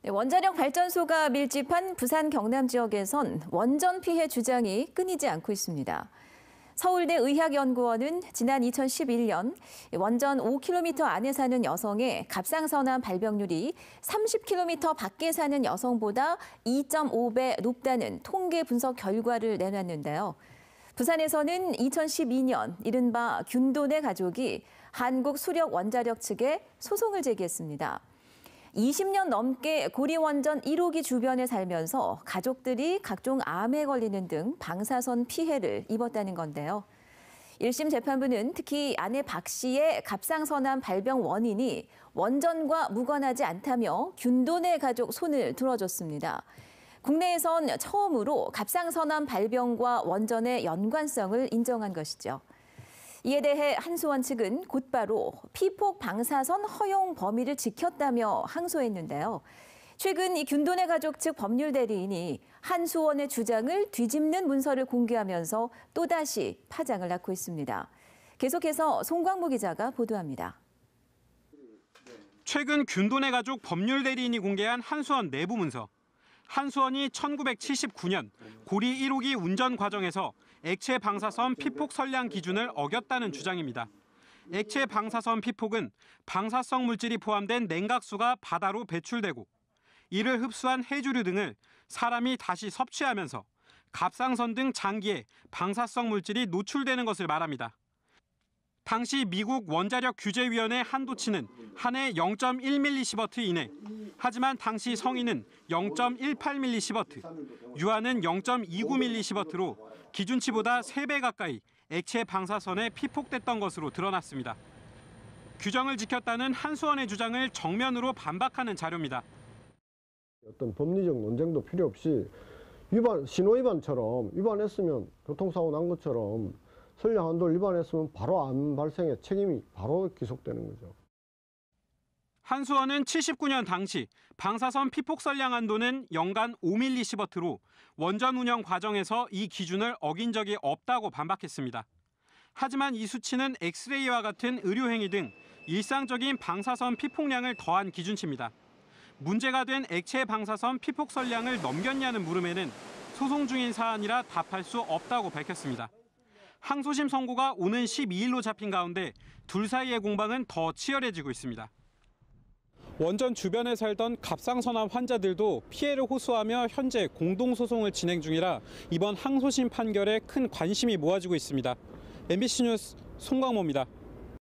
네, 원자력 발전소가 밀집한 부산 경남 지역에선 원전 피해 주장이 끊이지 않고 있습니다. 서울대 의학연구원은 지난 2011년 원전 5km 안에 사는 여성의 갑상선암 발병률이 30km 밖에 사는 여성보다 2.5배 높다는 통계 분석 결과를 내놨는데요. 부산에서는 2012년 이른바 균돈의 가족이 한국수력원자력 측에 소송을 제기했습니다. 20년 넘게 고리원전 1호기 주변에 살면서 가족들이 각종 암에 걸리는 등 방사선 피해를 입었다는 건데요. 1심 재판부는 특히 아내 박 씨의 갑상선암 발병 원인이 원전과 무관하지 않다며 균돈의 가족 손을 들어줬습니다. 국내에선 처음으로 갑상선암 발병과 원전의 연관성을 인정한 것이죠. 이에 대해 한수원 측은 곧바로 피폭 방사선 허용 범위를 지켰다며 항소했는데요. 최근 이 균돈의 가족 측 법률 대리인이 한수원의 주장을 뒤집는 문서를 공개하면서 또다시 파장을 낳고 있습니다. 계속해서 송광무 기자가 보도합니다. 최근 균돈의 가족 법률 대리인이 공개한 한수원 내부 문서. 한수원이 1979년 고리 1호기 운전 과정에서 액체 방사선 피폭 선량 기준을 어겼다는 주장입니다. 액체 방사선 피폭은 방사성 물질이 포함된 냉각수가 바다로 배출되고 이를 흡수한 해조류 등을 사람이 다시 섭취하면서 갑상선 등 장기에 방사성 물질이 노출되는 것을 말합니다. 당시 미국 원자력 규제위원회 한도치는 한 해 0.1mSv 이내, 하지만 당시 성인은 0.18mSv, 유아는 0.29mSv로 기준치보다 3배 가까이 액체 방사선에 피폭됐던 것으로 드러났습니다. 규정을 지켰다는 한수원의 주장을 정면으로 반박하는 자료입니다. 어떤 법리적 논쟁도 필요 없이 신호 위반처럼 위반했으면 교통사고 난 것처럼 선량 한도를 위반했으면 바로 암 발생의 책임이 바로 기속되는 거죠. 한수원은 79년 당시 방사선 피폭 선량 한도는 연간 5mSv로 원전 운영 과정에서 이 기준을 어긴 적이 없다고 반박했습니다. 하지만 이 수치는 엑스레이와 같은 의료행위 등 일상적인 방사선 피폭량을 더한 기준치입니다. 문제가 된 액체 방사선 피폭 선량을 넘겼냐는 물음에는 소송 중인 사안이라 답할 수 없다고 밝혔습니다. 항소심 선고가 오는 12일로 잡힌 가운데 둘 사이의 공방은 더 치열해지고 있습니다. 원전 주변에 살던 갑상선암 환자들도 피해를 호소하며 현재 공동소송을 진행 중이라 이번 항소심 판결에 큰 관심이 모아지고 있습니다. MBC 뉴스 송광모입니다.